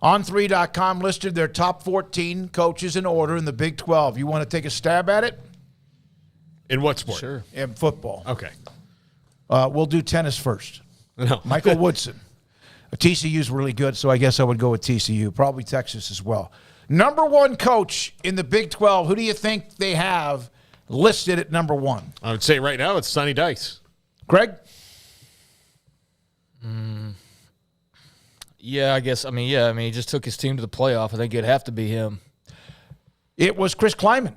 On3.com listed their top 14 coaches in order in the Big 12. You want to take a stab at it? In what sport? Sure. In football. Okay. We'll do tennis first. No. Michael Woodson. TCU's really good, so I guess I would go with TCU. Probably Texas as well. Number one coach in the Big 12, who do you think they have listed at number one? I would say right now it's Sonny Dykes. Craig? Yeah, I guess. I mean, he just took his team to the playoff. I think it'd have to be him. It was Chris Kleiman,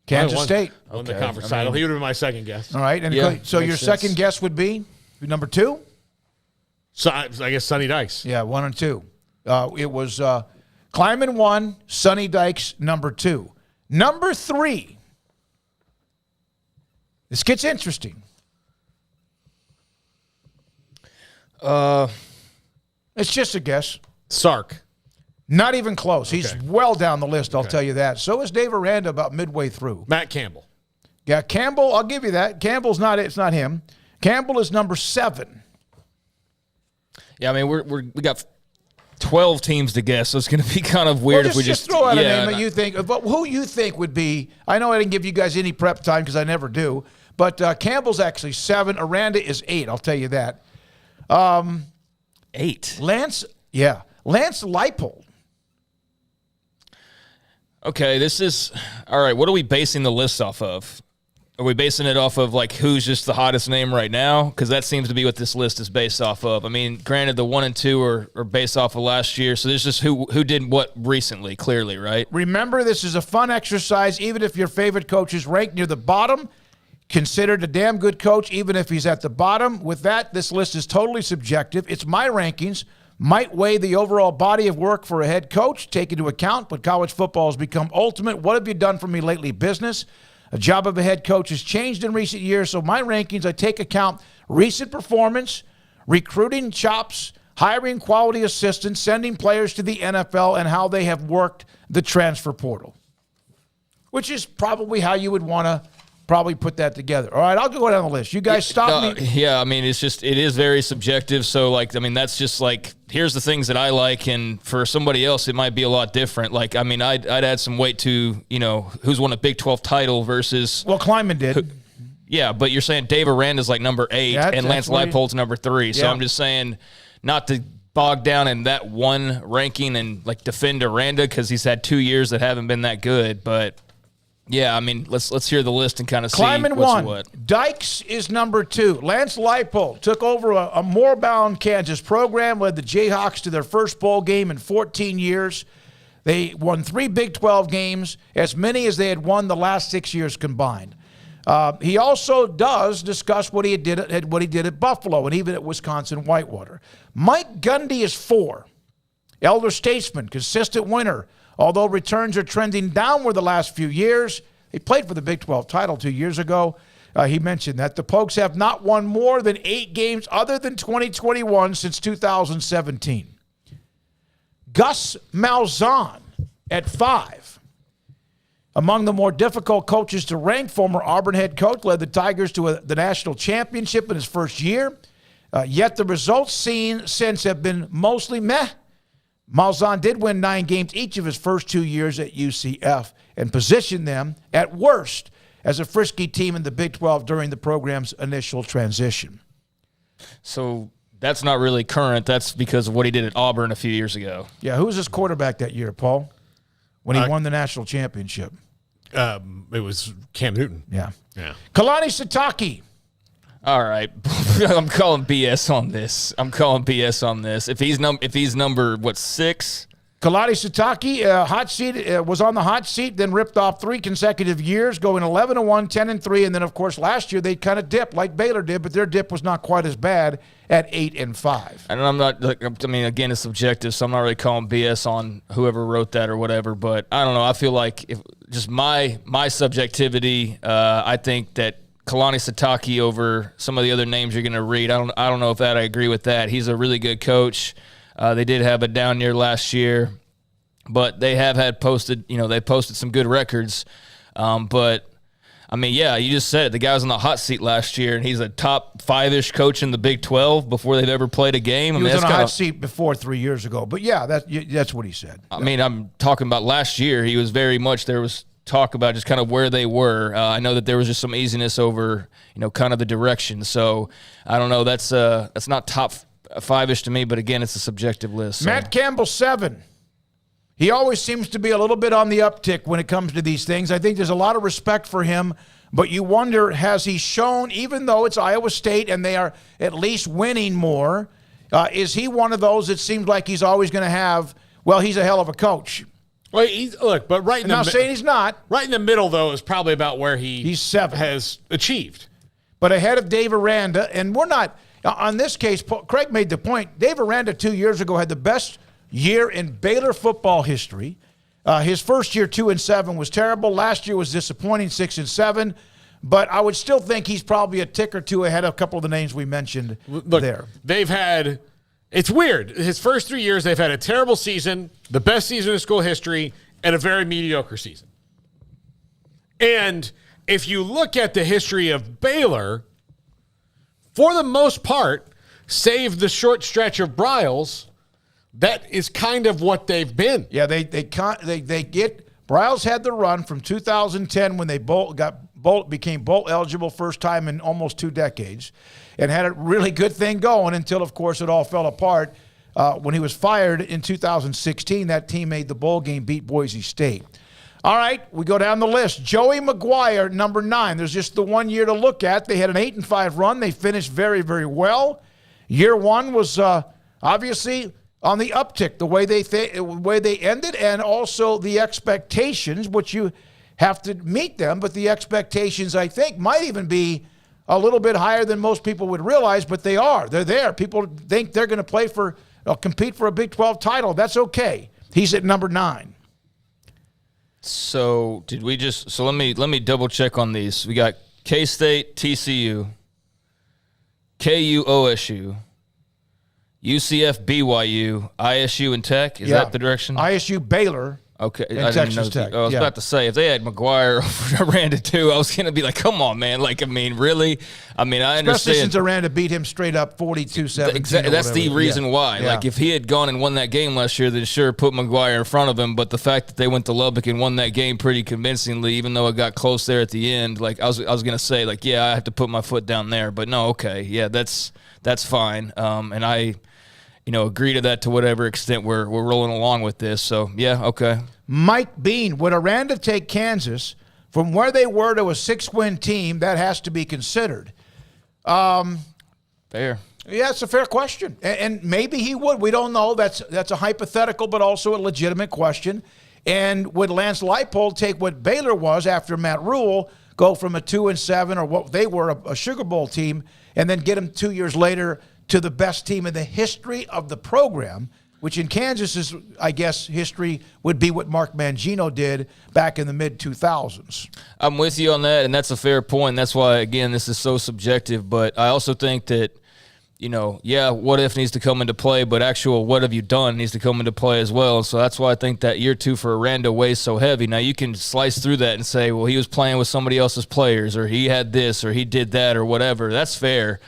Kansas State. Won the conference title. He would have been my second guess. All right. And Yeah, so your makes sense. second guess would be number two? So I guess Sonny Dykes. Yeah, 1 and 2. It was Kleiman 1, Sonny Dykes number 2. Number 3. This gets interesting. It's just a guess. Sark. Not even close. He's Okay. well down the list, I'll tell you that. So is Dave Aranda about midway through. Matt Campbell. Yeah, Campbell, I'll give you that. Campbell's not, it's not him. Campbell is number 7. Yeah, I mean, we got 12 teams to guess, so it's going to be kind of weird Well, if we just throw out a yeah, name that you think, but who you think would be. I know I didn't give you guys any prep time because I never do, but Campbell's actually 7. Aranda is 8. I'll tell you that. 8. Lance Leipold. Okay, this is all right. What are we basing the list off of? Are we basing it off of like who's just the hottest name right now? Because that seems to be what this list is based off of. I mean, granted, the 1 and 2 are based off of last year, so this is who did what recently, clearly, right? Remember, this is a fun exercise. Even if your favorite coach is ranked near the bottom, considered a damn good coach, even if he's at the bottom. With that, this list is totally subjective. It's my rankings. Might weigh the overall body of work for a head coach, take into account, but college football has become ultimate. What have you done for me lately, business? A job of a head coach has changed in recent years, so my rankings, I take account recent performance, recruiting chops, hiring quality assistants, sending players to the NFL, and how they have worked the transfer portal, which is probably how you would want to probably put that together. All right, I'll go down the list. You guys stop me. Yeah, I mean, it is very subjective. So, like, I mean, that's just like, here's the things that I like, and for somebody else, it might be a lot different. Like, I mean, I'd add some weight to, who's won a Big 12 title versus. Well, Kleiman did. Yeah, but you're saying Dave Aranda's like number 8, and Lance Leipold's number 3. So I'm just saying not to bog down in that one ranking and like defend Aranda because he's had 2 years that haven't been that good, but. Yeah, I mean, let's hear the list and kind of see Kleiman what's 1. what. Dykes is number 2. Lance Leipold took over a more-bound Kansas program, led the Jayhawks to their first bowl game in 14 years. They won 3 Big 12 games, as many as they had won the last 6 years combined. He also does discuss what he did at Buffalo and even at Wisconsin Whitewater. Mike Gundy is 4. Elder statesman, consistent winner. Although returns are trending downward the last few years, he played for the Big 12 title 2 years ago. He mentioned that the Pokes have not won more than 8 games other than 2021 since 2017. Gus Malzahn at 5. Among the more difficult coaches to rank, former Auburn head coach led the Tigers to the national championship in his first year. Yet the results seen since have been mostly meh. Malzahn did win 9 games each of his first 2 years at UCF and positioned them, at worst, as a frisky team in the Big 12 during the program's initial transition. So that's not really current. That's because of what he did at Auburn a few years ago. Yeah, who was his quarterback that year, Paul, when he won the national championship? It was Cam Newton. Yeah. Yeah. Kalani Sitake. All right, I'm calling BS on this. If he's number 6, Kalani Sitake, hot seat, was on the hot seat, then ripped off 3 consecutive years, going 11-1, 10-3, and then of course last year they kind of dipped like Baylor did, but their dip was not quite as bad at 8-5. and I'm not. I mean, again, it's subjective, so I'm not really calling BS on whoever wrote that or whatever. But I don't know. I feel like if just my subjectivity, I think that Kalani Sitake over some of the other names you're going to read. I don't know if I agree with that. He's a really good coach. They did have a down year last year, but they have had posted some good records. But I mean, yeah, you just said it. The guy was on the hot seat last year, and he's a top 5-ish coach in the Big 12 before they've ever played a game. He was on a hot seat before 3 years ago. But, yeah, that's what he said. I mean, I'm talking about last year. He was very much – there was talk about just kind of where they were. I know that there was just some easiness over, kind of the direction. So, I don't know. That's not top 5-ish to me, but, again, it's a subjective list. So. Matt Campbell, 7. He always seems to be a little bit on the uptick when it comes to these things. I think there's a lot of respect for him, but you wonder, has he shown, even though it's Iowa State and they are at least winning more, is he one of those that seems like he's always going to have, well, he's a hell of a coach? Well, but right in I'm not saying he's not. Right in the middle, though, is probably about where he's 7. Has achieved. But ahead of Dave Aranda, and we're not, on this case, Craig made the point, Dave Aranda 2 years ago had the best year in Baylor football history. His first year, 2-7, was terrible. Last year was disappointing, 6-7. But I would still think he's probably a tick or two ahead of a couple of the names we mentioned. Look, there. They've had – it's weird. His first 3 years, they've had a terrible season, the best season in school history, and a very mediocre season. And if you look at the history of Baylor, for the most part, save the short stretch of Briles – that is kind of what they've been. Yeah, they get Briles had the run from 2010 when they became bowl eligible first time in almost 2 decades, and had a really good thing going until, of course, it all fell apart when he was fired in 2016. That team made the bowl game, beat Boise State. All right, we go down the list. Joey McGuire, number 9. There's just the 1 year to look at. They had an 8-5 run. They finished very, very well. Year 1 was obviously on the uptick, the way they ended, and also the expectations, which you have to meet them. But the expectations, I think, might even be a little bit higher than most people would realize. But they are. They're there. People think they're going to compete for a Big 12 title. That's okay. He's at number 9. So did we just? So let me double check on these. We got K-State, TCU, KU, OSU. UCF, BYU, ISU, and Tech. Is that the direction? ISU, Baylor. Okay. And Texas Tech. I was about to say, if they had McGuire over Aranda too, I was going to be like, come on, man. Like, I mean, really? I mean, I understand. Especially since Aranda beat him straight up 42-17. Exactly. That's the reason why. Yeah. Like, if he had gone and won that game last year, then sure, put McGuire in front of him. But the fact that they went to Lubbock and won that game pretty convincingly, even though it got close there at the end, like, I was going to say, like, yeah, I have to put my foot down there. But no, okay. Yeah, that's fine. And I agree to that to whatever extent we're rolling along with this. So, yeah, okay. Mike Bean, would Aranda take Kansas from where they were to a 6-win team? That has to be considered. Fair. Yeah, it's a fair question. And maybe he would. We don't know. That's a hypothetical, but also a legitimate question. And would Lance Leipold take what Baylor was after Matt Rule, go from a 2-7 or what they were, a Sugar Bowl team, and then get him 2 years later to the best team in the history of the program, which in Kansas, I guess, history would be what Mark Mangino did back in the mid-2000s. I'm with you on that, and that's a fair point. That's why, again, this is so subjective. But I also think that, what if needs to come into play, but actual what have you done needs to come into play as well. So that's why I think that year 2 for Aranda weighs so heavy. Now, you can slice through that and say, well, he was playing with somebody else's players, or he had this, or he did that, or whatever. That's fair.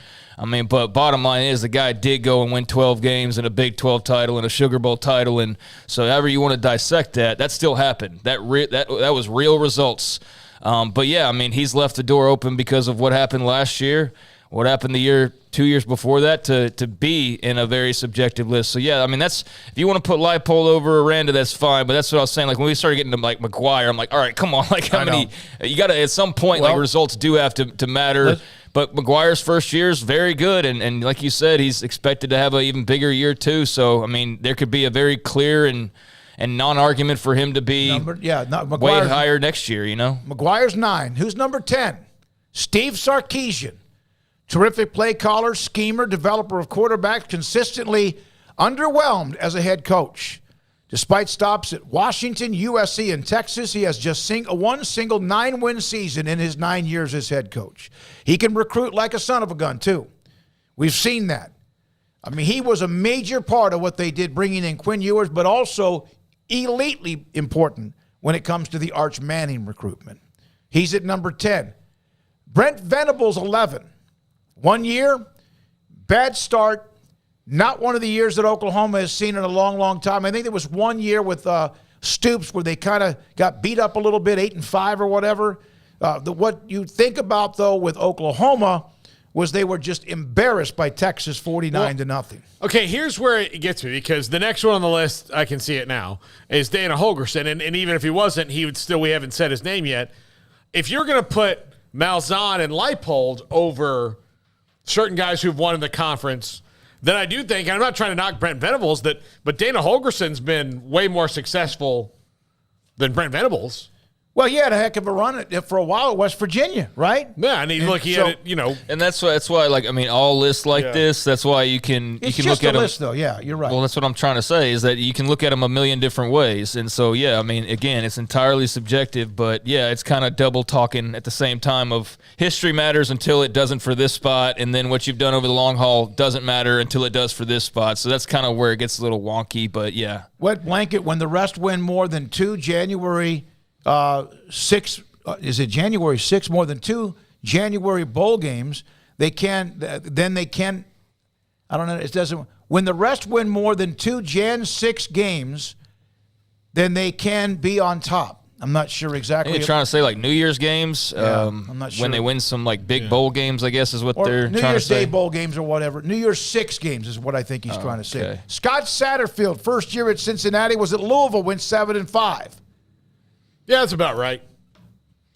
I mean, but bottom line is the guy did go and win 12 games and a Big 12 title and a Sugar Bowl title, and so however you want to dissect that still happened. That was real results. But yeah, I mean, he's left the door open because of what happened last year, what happened the 2 years before that to be in a very subjective list. So yeah, I mean, that's if you want to put Leipold over Aranda, that's fine. But that's what I was saying. Like when we started getting to like McGuire, I'm like, all right, come on, like how many? You got to at some point like results do have to matter. But McGuire's first year is very good, and like you said, he's expected to have an even bigger year too. So I mean, there could be a very clear and non-argument for him to be way higher next year. McGuire's 9. Who's number 10? Steve Sarkisian, terrific play caller, schemer, developer of quarterbacks, consistently underwhelmed as a head coach. Despite stops at Washington, USC, and Texas, he has just one single 9-win season in his 9 years as head coach. He can recruit like a son of a gun, too. We've seen that. I mean, he was a major part of what they did, bringing in Quinn Ewers, but also elitely important when it comes to the Arch Manning recruitment. He's at number 10. Brent Venables, 11. 1 year, bad start. Not one of the years that Oklahoma has seen in a long, long time. I think there was 1 year with Stoops where they kind of got beat up a little bit, 8-5 or whatever. What you think about, though, with Oklahoma was they were just embarrassed by Texas 49-0. Okay, here's where it gets me, because the next one on the list, I can see it now, is Dana Holgorsen. And even if he wasn't, he would still, we haven't said his name yet. If you're going to put Malzahn and Leipold over certain guys who've won in the conference, then I do think, and I'm not trying to knock Brent Venables, but Dana Holgersen's been way more successful than Brent Venables. Well, he had a heck of a run for a while at West Virginia, right? Yeah, and he had it, And that's why, like, I mean, all lists like this, that's why you can look at them. List, though. Yeah, you're right. Well, that's what I'm trying to say, is that you can look at them a million different ways. And so, yeah, I mean, again, it's entirely subjective, but yeah, it's kind of double talking at the same time of history matters until it doesn't for this spot, and then what you've done over the long haul doesn't matter until it does for this spot. So that's kind of where it gets a little wonky, but yeah. Wet blanket, when the rest win more than 2 January 6, is it January 6, more than 2 January bowl games, they can, I don't know, it doesn't, when the rest win more than 2 Jan 6 games, then they can be on top. I'm not sure exactly. You're trying to say like New Year's games? Yeah, I'm not sure. When they win some like big bowl games, I guess is what they're New trying Year's to say. Day bowl games or whatever. New Year's 6 games is what I think he's trying to say. Okay. Scott Satterfield, first year at Cincinnati, was at Louisville, went 7-5. Yeah, that's about right.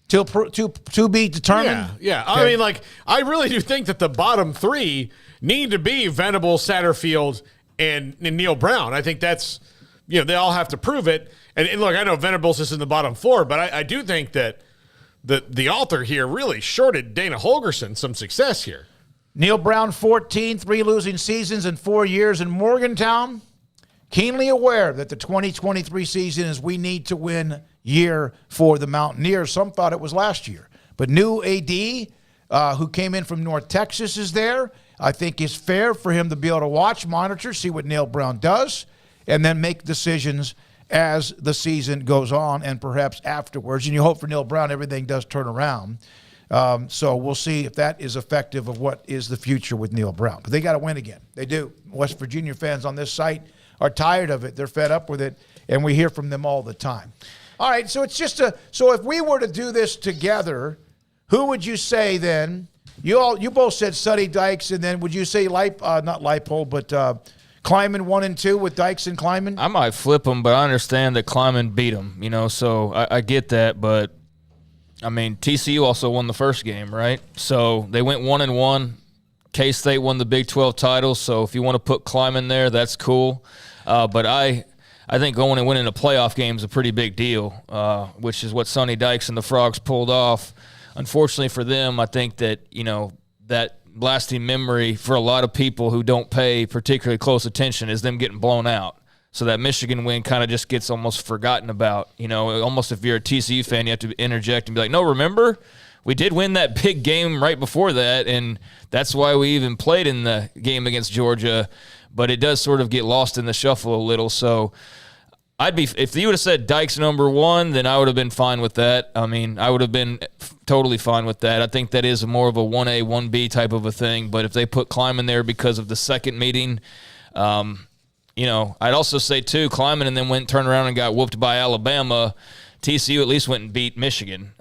To be determined? Yeah. Okay. I mean, like, I really do think that the bottom 3 need to be Venables, Satterfield, and Neil Brown. I think that's, they all have to prove it. And look, I know Venables is in the bottom 4, but I do think that the author here really shorted Dana Holgersen some success here. Neil Brown, 14, 3 losing seasons in 4 years in Morgantown. Keenly aware that the 2023 season is we need to win year for the Mountaineers. Some thought it was last year. But new AD, who came in from North Texas, is there. I think it's fair for him to be able to watch, monitor, see what Neil Brown does, and then make decisions as the season goes on and perhaps afterwards. And you hope for Neil Brown everything does turn around. So we'll see if that is effective of what is the future with Neil Brown. But they got to win again. They do. West Virginia fans on this site are tired of it. They're fed up with it, and we hear from them all the time. All right, so it's just so if we were to do this together, who would you say then? You both said Sonny Dykes, and then would you say not Leipold, but Kleiman 1 and 2 with Dykes and Kleiman? I might flip them, but I understand that Kleiman beat him, so I get that, but I mean, TCU also won the first game, right? So they went 1-1. K-State won the Big 12 title, so if you want to put Kleiman there, that's cool. But I think going and winning a playoff game is a pretty big deal, which is what Sonny Dykes and the Frogs pulled off. Unfortunately for them, I think that, that lasting memory for a lot of people who don't pay particularly close attention is them getting blown out. So that Michigan win kind of just gets almost forgotten about. Almost if you're a TCU fan, you have to interject and be like, no, remember? We did win that big game right before that, and that's why we even played in the game against Georgia. But it does sort of get lost in the shuffle a little. So if you would have said Dykes number 1, then I would have been fine with that. I mean, I would have been totally fine with that. I think that is more of a 1A, 1B type of a thing. But if they put Kleiman there because of the second meeting, I'd also say, too, Kleiman and then turned around and got whooped by Alabama. TCU at least went and beat Michigan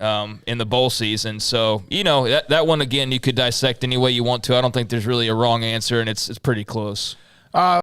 in the bowl season. So, that one, again, you could dissect any way you want to. I don't think there's really a wrong answer, and it's pretty close.